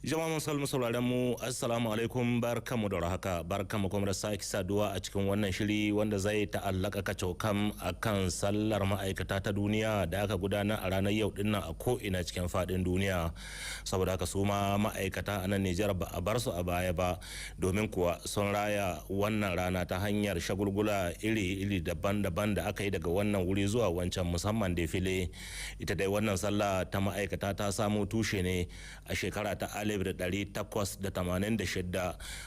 Jama'a musulmi sauraron mu assalamu alaikum barkamu da rahaka barkamu kuma da sake saduwa a cikin wannan shiri wanda zai ta'allaka kacokam akan sallar ma'aikata ta duniya da aka gudana a ranar yau dinnan a ko ina cikin fadin duniya. Saboda haka su ma ma'aikata a nan Nijar ba a bar su a baya ba, domin kuwa sun raya wannan rana ta hanyar shagulgula iri-iri daban-daban da aka yi daga wannan wuri zuwa wancan, musamman defile. Ita dai wannan sallah ta ma'aikata ta samo tushe ne a shekara ta 1886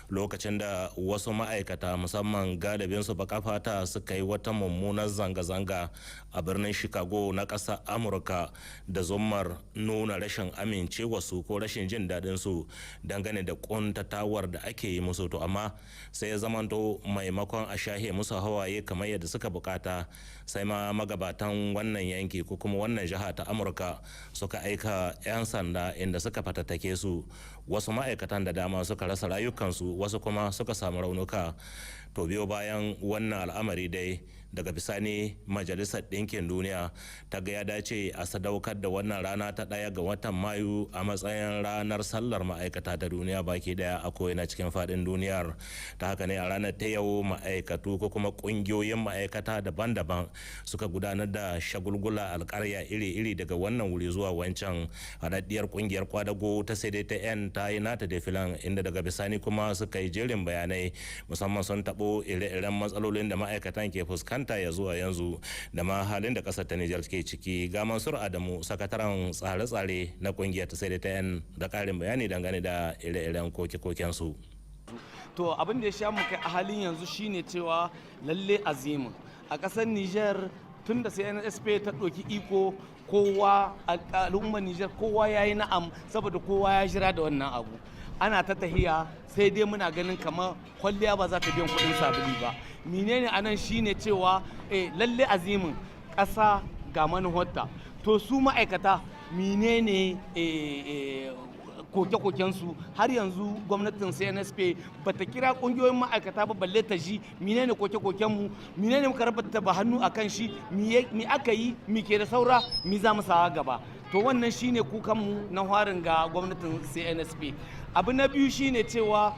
lokacin da wasu ma'aikata musamman galibinsu baka fata suka yi wata mummunar zanga-zanga a birnin Chicago na ƙasar Amurka da zummar nuna rashin amincewarsu ko rashin jin daɗin su dangane da ƙuntatawar da ake yi musu. To amma sai ya zamanto maimakon a shahe musu hawaye kamar yadda suka bukata, sai ma magabatan wannan yanki ko kuma wannan jiha ta Amurka suka aika 'yan sanda inda suka fatattake su. Wasu ma'aikatan da dama suka rasa rayukansu, wasu kuma suka samu raunuka. To biyo bayan wannan al'amari dai, daga bisani majalisar ɗinkin duniya ta ga ya dace a sadaukar da wannan rana ta 1 ga watan Mayu a matsayin ranar sallar ma'aikata ta duniya baki daya a ko'ina cikin faɗin duniyar. Ta haka ne a ranar ta yau ma'aikatu ko kuma ƙungiyoyin ma'aikata daban-daban suka gudanar da shagulgula alƙarya iri-iri daga wannan wuri zuwa wancan. Haɗaɗɗiyar ƙungiyar kwadago ta CDTN ta yi nata defilan, inda daga bisani kuma suka yi jerin bayanai, musamman sun taɓo ire-iren matsalolin da ma'aikatan ke fuskanta ya zuwa yanzu da ma halin da kasar ta Nijar ke ciki. Ga Mansur Adamu, sakataren tsare-tsare na kungiyar ta CDTN, da karin bayani dangane da ire-iren koke-koken su. To abin da ya sha mu kai a halin yanzu shine cewa lalle azimin a kasar Nijar tun da CNSP ta ɗauki iko, kowa al'ummar Nijar kowa ya yi na'am, saboda kowa ya jira da wannan abu. Ana ta tahiya, sai dai muna ganin kamar kwalliya ba za ta biyan kuɗin sabuli ba. Menene anan shine cewa lalle azimin ƙasa ga manuwarta, to su ma'aikata menene koke-kokensu. Har yanzu gwamnatin CNSP ba ta kira kungiyoyin ma'aikata ba, balle ta ji menene koke-kokenmu, menene muka rabata ba hannu akan shi, mi aka yi, mi ke da saura, mi za mu sawa gaba. To wannan shine kukanmu na harin ga gwamnatin CNSP. Abu na biyu shine cewa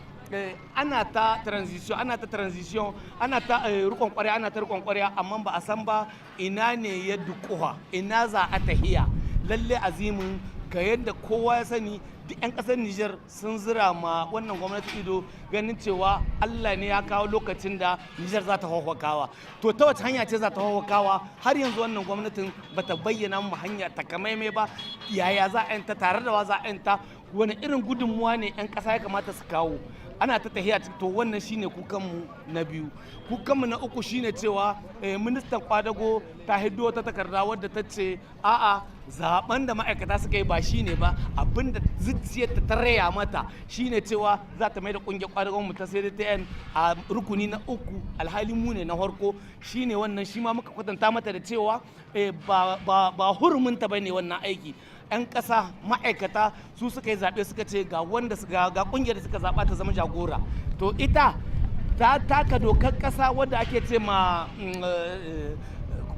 ana ta transition ana ta rikon kwarya, ana ta rikon kwarya, amma ba a san ba ina ne ya dukuwa, ina za a tahiya. Lalle azimin ga yadda kowa ya sani, duk 'yan kasar Nijar sun zira ma wannan gwamnati ido, ganin cewa Allah ne ya kawo lokacin da Nijar za ta hauhakawa. To ta wace hanya ce za ta hauhakawa? Har yanzu wannan gwamnatin ba ta bayyana mu hanya takamaimai ba. Yaya za a yanta, tare da wa za a yanta, wani irin gudunmuwa ne 'yan ƙasa ya kamata su kawo? Ana ta tahiya. To wannan shine kukanmu na biyu. Kukanmu na uku shine cewa ministan kwadago ta hiddo ta takarda wadda ta ce a'a, zaben da ma'aikata suka yi ba shine ba, abinda zuciyarta ta raya mata shine cewa za ta mai da kungiyar kwadagon mu ta CDTN a rukuni na uku, alhali mu ne na farko. Shine wannan, shi ma muka kwatanta mata da cewa ba huruminta bane wannan aiki. 'Yan ƙasa ma'aikata su suka yi zaɓe, suka ce ga ƙungiyar da suka zaɓa ta zama jagora. To ita ta taka dokar ƙasa wadda ake ce ma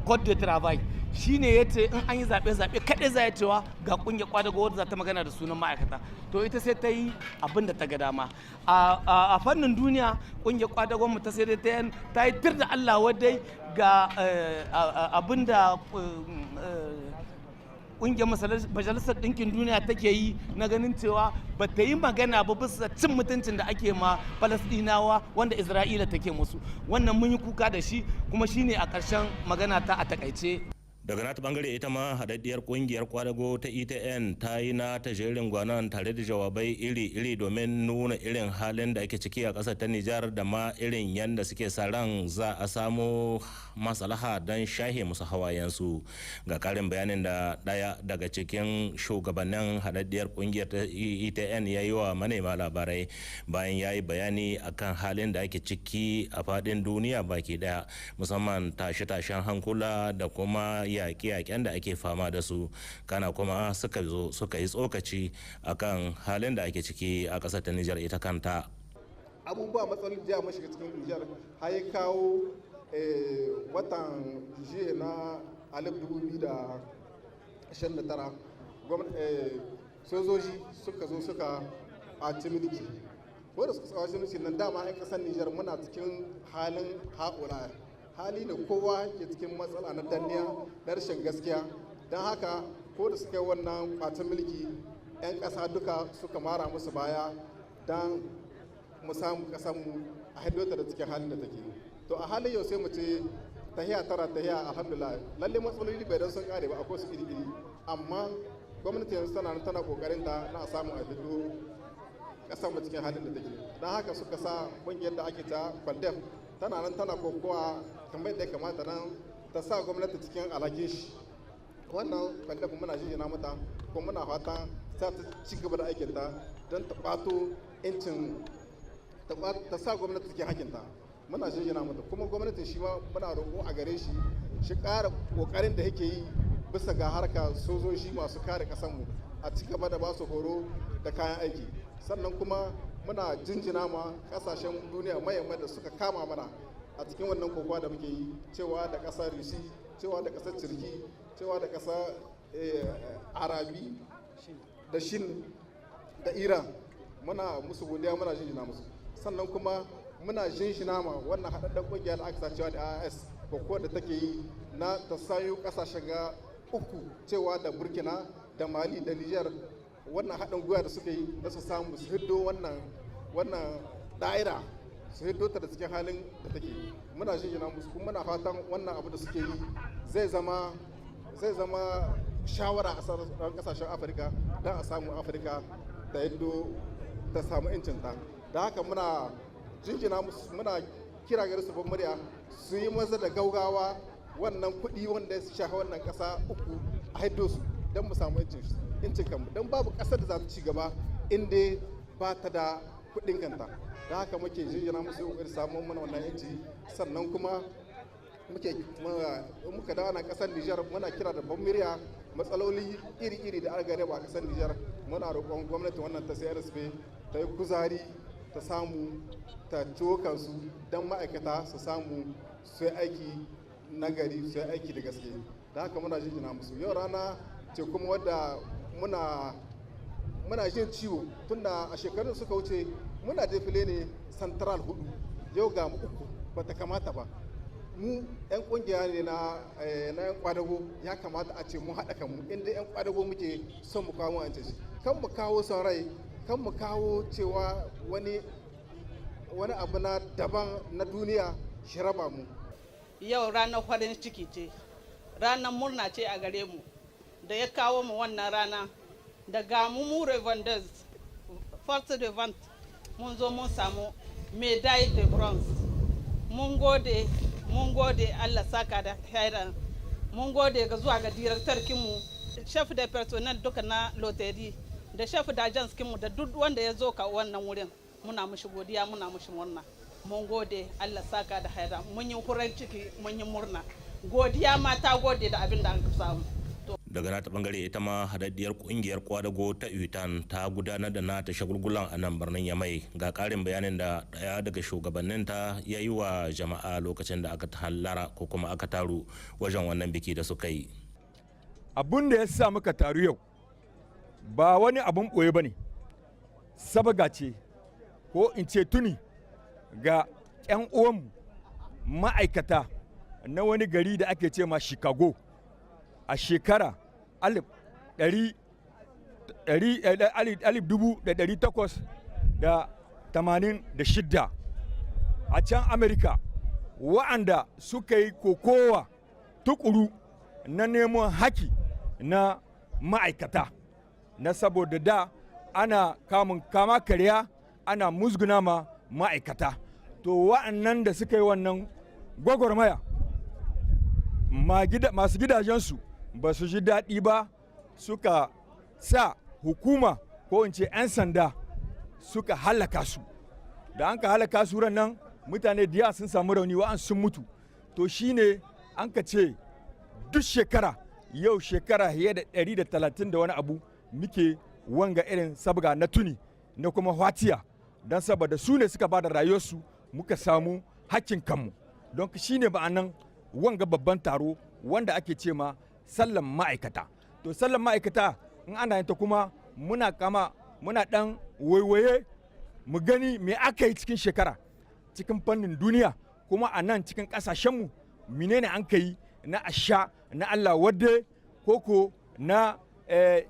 code de travail, shine ya ce in an yi zaɓe kaɗai za ya cewa ga ƙungiyar kwadago wadda za ta magana da sunan ma'aikata. To ita sai ta yi abin da ta ga dama. A fannin duniya, ƙungiyar kwadagon mu ta CDTN ta yi tir da Allah wadai ga abin da ƙungiyar majalisar ɗinkin duniya take yi na ganin cewa ba ta yi magana ba bisa cin mutuncin da ake ma Falasɗinawa wanda Isra'ila take musu. Wannan mun yi kuka da shi, kuma shine a ƙarshen magana ta a takaice. Daga nata bangare ita ma haɗaɗɗiyar ƙungiyar kwadago ta ETN ta yi nata jerin gwanon tare da jawabai iri-iri domin nuna irin halin da ake ciki a ƙasar ta Nijar, da ma irin yadda suke sa ran za a samu maslaha don shahe musu hawayensu. Ga ƙarin bayanin da ɗaya daga cikin shugabannin haɗaɗɗiyar ƙungiyar ta ETN ya yi wa manema labarai bayan ya yi bayani akan halin da ake ciki a faɗin duniya baki ɗaya, musamman tashe-tashen hankula da kuma yaƙe-yaƙen da ake fama da su. Kana kuma suka yi tsokaci akan halin da ake ciki a ƙasar ta Nijar ita kanta. Abubuwa matsalolin jiya mun shiga cikin Nijar har ya kawo watan jiya na 2029 sojoji suka zo suka kwaci mulki. Ko da suka kwaci mulki nan dama 'yan ƙasar Nijar muna cikin halin haƙura. Hali ne kowa ke cikin matsala na danniya da rashin gaskiya. Don haka ko da suka yi wannan kwacin mulki 'yan ƙasa duka suka mara musu baya don mu samu ƙasarmu a haddota da cikin halin da take. To a halin yau sai mu ce tahiya tara tahiya alhamdulillah lalle matsaloli bai dan sun kare ba akwai su iri amma gwamnati yanzu tana kokarin ta na samu a fito kasar mu cikin halin da take dan haka suka sa kungiyar da ake ta Kwaldef tana nan tana kokowa kamar yadda ya kamata nan ta sa gwamnati cikin alhakin shi wannan Kwaldef muna jijina mata kuma muna fatan ta ci gaba da aikin ta don ta kwato incin ta sa gwamnati cikin hakinta muna jijina mata kuma gwamnatin shi ma muna roƙo a gare shi shi ƙara ƙoƙarin da yake yi bisa ga harka sojoji masu kare ƙasarmu a ci gaba da ba su horo da kayan aiki sannan kuma muna jinjina ma ƙasashen duniya mayamman da suka kama mana a cikin wannan kokowa da muke yi cewa da ƙasar Rusi cewa da ƙasar Turki cewa da ƙasar Arabi da Shin da Iran muna musu godiya muna jinjina musu sannan kuma muna jinjina ma wannan haɗaɗɗen ƙungiyar da aka sa cewa da AIS ko da take yi na ta sayo ƙasashen ga uku cewa da Burkina da Mali da Niger wannan haɗin gwiwa da suka yi na su samu su hiddo wannan da'ira su hiddo ta da cikin halin da take muna jinjina musu kuma muna fatan wannan abu da suke yi zai zama shawara a sauran ƙasashen Afirka don a samu Afirka ta hiddo ta samu 'yancinta da haka muna jinjina musu muna kira gare su ban murya su yi maza da gaugawa wannan kuɗi wanda ya shafa wannan ƙasa uku a haido su don mu samu incin kanmu don babu ƙasar da za ta ci gaba inda ba ta da kuɗin kanta da haka muke jinjina musu ƙoƙari samun mana wannan yanci sannan kuma muka dawo na ƙasar Nijar muna kira da ban murya matsaloli iri-iri da aka gare ba a ƙasar Nijar muna roƙon gwamnati wannan ta CNSP ta yi kuzari ta samu ta ciwo kansu don ma'aikata su samu su yi aiki nagari su yi aiki da gaske da haka muna jinjina musu yau rana ce kuma wadda muna jin ciwo tunda a shekarun suka wuce muna defile ne central 4 yau ga mu 3 bata kamata ba mu 'yan kungiya ne na 'yan kwadago ya kamata a ce mu haɗa kanmu inda 'yan kwadago muke son mu kawo an ce kan mu kawo son rai kan mu kawo cewa wani abu na daban na duniya shi raba mu. Yau ranar farin ciki ce, ranar murna ce a gare mu da ya kawo mu wannan rana daga mu revenders force de vente mun zo mun samu médaille de bronze. Mun gode Allah saka da hairan, mun gode ga zuwa ga director kinmu, chef de personnel duka na loterie da chef d'agence kinmu da duk wanda ya zo ka wannan wurin. Muna mushi godiya muna mushi murna mun gode Allah saka da haira mun yi hurar ciki mun yi murna godiya ma ta gode da abin da an samu daga nata bangare ita ma hadaddiyar kungiyar kwadago ta UTAN ta gudanar da nata shagulgulan a nan birnin Yamai ga karin bayanin da daya daga shugabanninta ya yi wa jama'a lokacin da aka hallara ko kuma aka taru wajen wannan biki da suka yi. Abun da ya sa muka taru yau ba wani abun boye bane, sabaga ce ko in ce tuni ga 'yan uwanmu ma'aikata na wani gari da ake ce ma Chicago a shekara 1886 a can Amerika wa'anda suka yi kokowa tukuru na neman haki na ma'aikata na saboda da ana kama karya ana musguna ma ma'aikata to wa'annan da suka yi wannan gwagwarmaya masu gidajensu ba su ji daɗi ba suka sa hukuma ko in ce 'yan sanda suka halaka su da an ka halaka su nan mutane diya sun samu rauni wa'an sun mutu to shine an ka ce duk shekara yau shekara fiye da 130 da wani abu muke wanga irin sabga na tuni na kuma fatiya don saboda su ne suka ba da rayuwarsu muka samu hakkin kanmu don shi ne ba'anan wanga babban taro wanda ake ce ma sallan ma'aikata to sallan ma'aikata in ana yin ta kuma muna ɗan waiwaye mu gani me aka yi cikin shekara cikin fannin duniya, kuma a nan cikin ƙasashenmu menene an ka yi na asha na Allah wadde koko na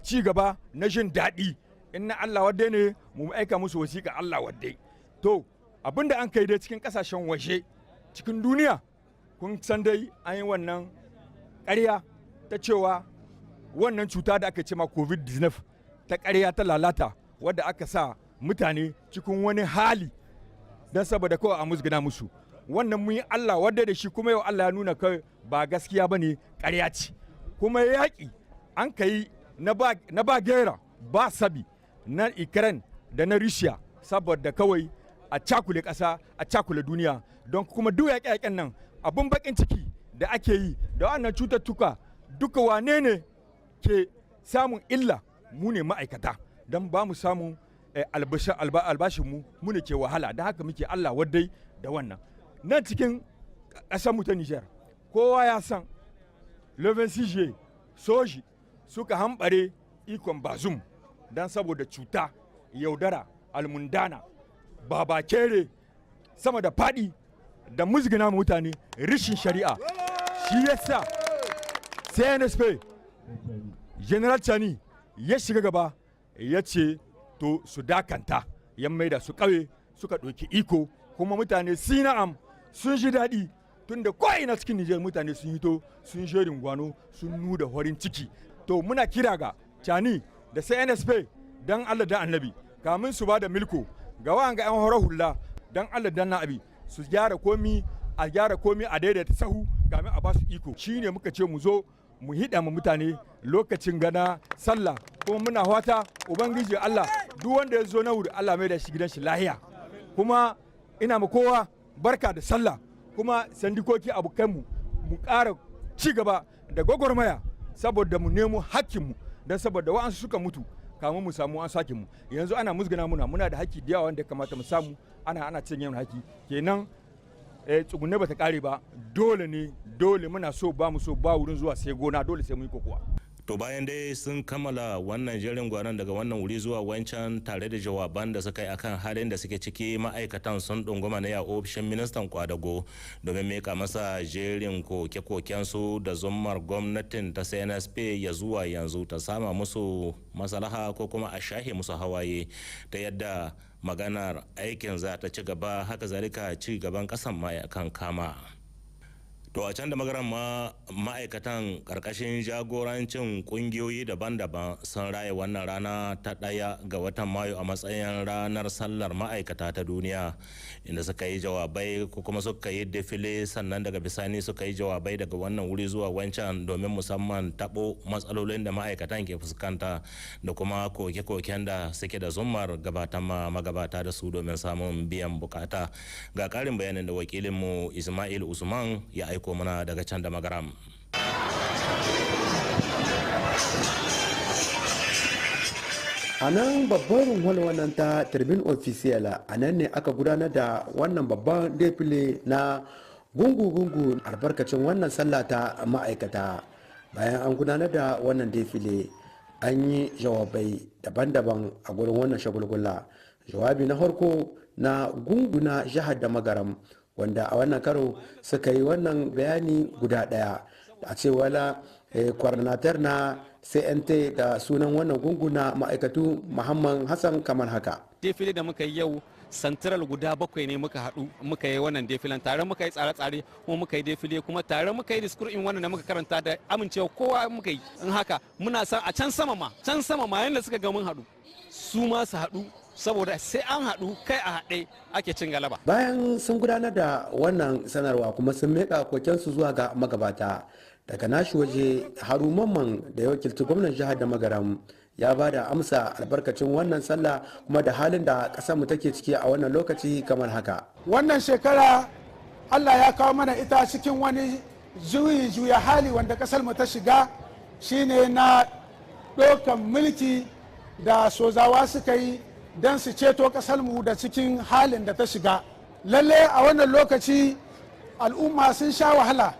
ci gaba na jin daɗi. In na Allah wadde ne mu aika musu wasiƙa Allah wadde. To abinda an kai dai cikin ƙasashen waje cikin duniya, kun san dai an yi wannan ƙarya ta cewa wannan cuta da aka ce ma covid-19 ta ƙarya ta lalata wadda aka sa mutane cikin wani hali don saboda kawai a musgina musu. Wannan mun yi Allah wadda da shi, kuma yau Allah ya nuna kai ba gaskiya ba ne, ƙarya ce. Kuma yaƙi an ka yi na ba gera ba sabi na Ukraine da na Russia saboda kawai a cakule ƙasa, a cakule duniya. Don kuma duk yaƙe-yaƙen nan abun baƙin ciki da ake yi da wannan cututtuka duka wane ne ke samun illa? Mu ne ma'aikata, don ba mu samun albashinmu mu ne ke wahala. Da haka muke Allah wadai da wannan. Nan cikin ƙasarmu ta Nijar kowa ya san Leven CJ soji suka hambare ikon Bazum don saboda cuta, yaudara, almundana, babakere, sama da faɗi da musgina mutane, rishin shari'a. Shi yasa CNSP General Chani ya shiga gaba ya ce to su dakanta, ya maida su ƙauye suka ɗauki iko, kuma mutane sina'am sun ji daɗi tunda ko'ina cikin Nijar mutane sun hito sun jerin gwano sun nuna horin ciki. To muna kira ga Chani da CNSP dan Allah da Annabi kamin su ba da milko ga wanga 'yan horar hula dan Allah dan Nabi su gyara komi a daidaita sahu kamin a ba su iko. Shine muka ce mu zo mu hida mu mutane lokacin gana sallah, kuma muna fata ubangiji Allah duk wanda ya zo na wuri Allah mai da shi gidan shi lahiya. Kuma ina ma kowa barka da sallah, kuma sandikoki abokanmu mu ƙara ci gaba da gwagwarmaya saboda mu nemo hakkinmu, don saboda wa'ansu suka mutu kamun mu samu an sake mu. Yanzu ana musgana muna da haƙƙi da yawa wanda ya kamata mu samu, ana cin yin haƙƙi kenan. Tsugunne bata kare ba, dole muna so ba mu so ba wurin zuwa sai gona, dole sai mu yi kokowa. To bayan dai sun kammala wannan jerin gwanon daga wannan wuri zuwa wancan tare da jawaban da suka yi akan halin da suke ciki, ma'aikatan sun ɗunguma ne a ofishin ministan kwadago domin meka masa jerin koke-koken su da zummar gwamnatin ta CNSP ya zuwa yanzu ta sama musu maslaha ko kuma a shahe musu hawaye ta yadda maganar aikin za ta ci gaba, haka zalika ci gaban kasan ma kan kama. To a can da magaran ma'aikatan karkashin jagorancin kungiyoyi daban-daban sun raya wannan rana ta 1 ga watan Mayu a matsayin ranar sallar ma'aikata ta duniya, inda suka yi jawabai ko kuma suka yi defile, sannan daga bisani suka yi jawabai daga wannan wuri zuwa wancan domin musamman tabo matsalolin da ma'aikatan ke fuskanta da kuma koke-koken da suke da zummar gabatan magabata da su domin samun biyan bukata. Ga karin bayanin da wakilinmu Ismail Usman ya aiko mana daga can da magaram. A nan babban runhunar wannan ta Tribune Officiel, a nan ne aka gudanar da wannan babban defile na gungu-gungu albarkacin wannan sallah ta ma'aikata. Bayan an gudanar da wannan defile an yi jawabai daban-daban a gurin wannan shagulgula. Jawabi na farko na gunguna jihar da magaram, wanda a wannan karo suka yi wannan bayani guda daya a cewa coordinator na CNT da sunan wannan gunguna ma'aikatu Muhammad Hassan kamar haka. Defile da muka yi yau central guda 7 ne muka haɗu muka yi wannan defilen tare, muka yi tsare-tsare kuma muka yi defile, kuma tare muka yi diskurin wannan da muka karanta da amincewa kowa muka yi. In haka muna san a can sama ma yadda suka ga mun haɗu su ma su haɗu, saboda sai an haɗu kai a haɗe ake cin galaba. Bayan sun gudanar da wannan sanarwa kuma sun meka kokensu zuwa ga magabata, daga nashi waje Haru Mamman da ya wakilci gwamnan jihar da magaram ya ba da amsa albarkacin wannan sallah kuma da halin da ƙasar mu take ciki a wannan lokaci kamar haka. Wannan shekara Allah ya kawo mana ita cikin wani juya hali wanda ƙasar mu ta shiga, shine na ɗaukan mulki da sozawa suka yi don su ceto mu da cikin halin da ta shiga. Lalle a wannan lokaci al'umma sun sha wahala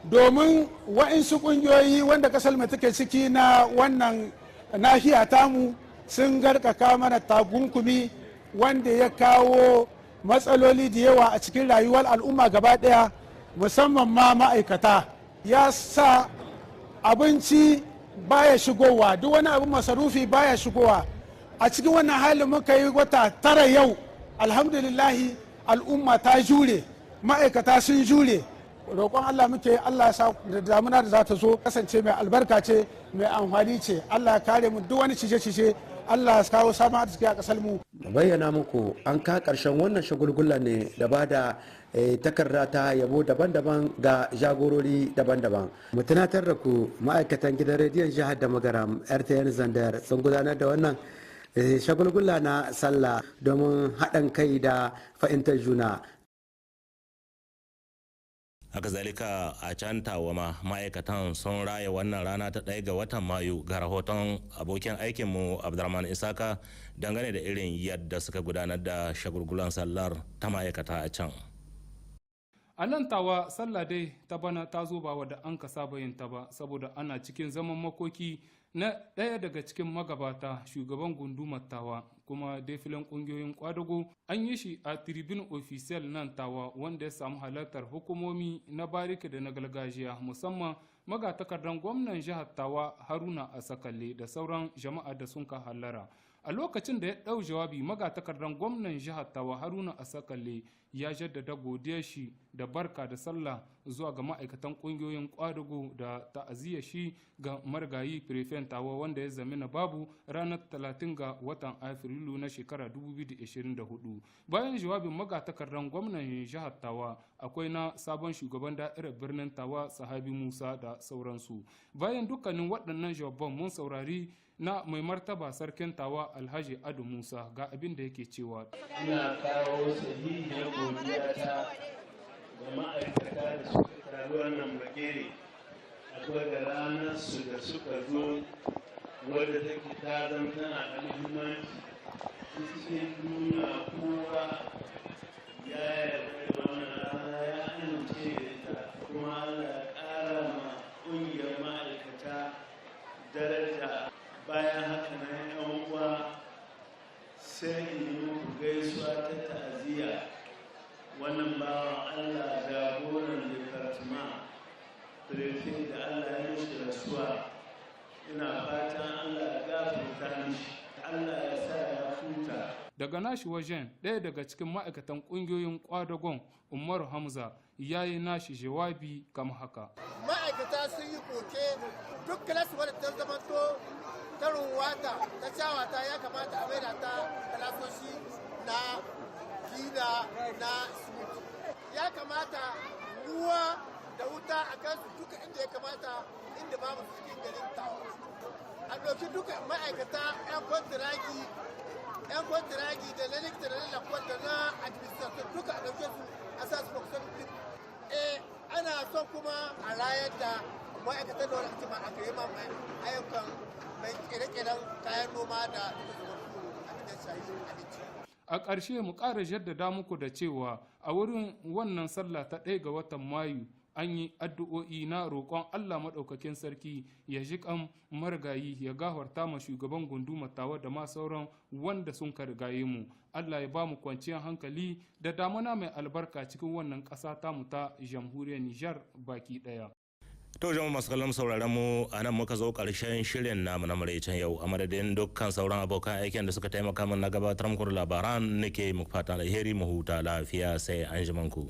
domin wa'insu ƙungiyoyi wanda kasar mu take ciki na wannan nahiya tamu sun garkaka mana takunkumi wanda ya kawo matsaloli da yawa a cikin rayuwar al'umma gaba daya, musamman ma ma'aikata. Ya sa abinci baya shigowa, duk wani abin masarufi baya shigowa. A cikin wannan halin muka yi wata 9 yau, alhamdulillahi al'umma ta jure, ma'aikata sun jure. Roƙon Allah muke, Allah ya sa da damuna da za ta zo kasance mai albarka ce, mai amfani ce. Allah ya kare mu duk wani cije-cije, Allah ya kawo samun arziki a ƙasar mu. Bayyana muku an ka ƙarshen wannan shagulgula ne da ba da takarda ta yabo daban-daban ga jagorori daban-daban. Mu tunatar da ku ma'aikatan gidan rediyon jihar da magaram RTN Zandar sun gudanar da wannan shagulgula na sallah domin haɗin kai da fahimtar juna. haka zalika a can tawama ma'aikatan sun raya wannan rana ta 1 ga watan mayu ga rahoton abokin aikinmu abdulrahman isaka dangane da irin yadda suka gudanar da shagulgulan sallar ta ma'aikata a can. A nan tawa sallah dai ta bana ta zo ba wadda an ka saba yin ta ba, saboda ana cikin zaman makoki na ɗaya daga cikin magabata shugaban gundumar tawa, kuma defilen ƙungiyoyin kwadago an yi shi a tribune official nan tawa, wanda ya samu halartar hukumomi na bariki da na gargajiya, musamman magatakardan gwamnan jihar tawa Haruna Asakalle da sauran jama'a da sun ka hallara. A lokacin da ya ɗau jawabi, magatakardan gwamnan jihar tawa Haruna Asakalle ya jaddada godiyar shi da barka da sallah zuwa ga ma'aikatan ƙungiyoyin ƙwadago da ta'aziyar shi ga marigayi prefen tawa wanda ya zamina babu ranar 30 ga watan Afrilu na shekara 2024. Bayan jawabin magatakardan gwamnan jihar tawa akwai na sabon shugaban da'irar birnin tawa Sahabi Musa da sauransu. Bayan dukkanin waɗannan jawaban mun saurari na mai martaba sarkin tawa Alhaji Adu Musa ga abin da yake cewa. Ina kawo sahihiyar godiya ta ga ma'aikata da suka taru wannan bagere akwai da ranar su da suka zo wadda take ta zama tana da muhimmanci cikin duniya kowa ya yarda da wannan rana ya amince da ita, kuma Allah ya ƙara ma ƙungiyar ma'aikata daraja. Bayan haka na yan uwa sai in yi muku gaisuwa ta ta'aziyya wannan bawan Allah jagoran departement prefe da Allah ya mishi rasuwa. Ina fatan Allah ya gafarta mishi, Allah ya sa ya huta. Daga nashi wajen ɗaya daga cikin ma'aikatan ƙungiyoyin ƙwadagon Umaru Hamza ya yi nashi jawabi kamar haka. Ma'aikata sun yi koke duk kilas wadda ta zama to tarin wata ta shawata ya kamata a maida ta kalasoshi na gina na simiti. Ya kamata ruwa da wuta a kansu duka inda ya kamata inda babu cikin garin tawa. A ɗauki duka ma'aikata 'yan kwantiragi da na likita da na lakwar da na administrator duka a ɗauke su a sa su bakson ana son kuma a rayar da ma'aikatan da wani ma aka yi ma ayyukan mai kere-keren kayan noma da abin da shayi abinci. A ƙarshe mu ƙara jaddada muku da cewa a wurin wannan sallah ta 1 ga watan Mayu an yi addu'o'i na roƙon Allah maɗaukakin sarki ya ji kan marigayi ya gafarta ma shugaban gundumar tawa da ma sauran wanda sun ka rigaye mu. Allah ya ba mu kwanciyar hankali da damuna mai albarka cikin wannan ƙasa tamu ta jamhuriyar Nijar baki ɗaya. To jama'a masu kallon sauraron mu a nan muka zo ƙarshen shirin namu na maraicen yau, a madadin dukkan sauran abokan aikin da suka taimaka min na gabatar muku da labaran nake muku fatan alheri, mu huta lafiya sai an ji ku.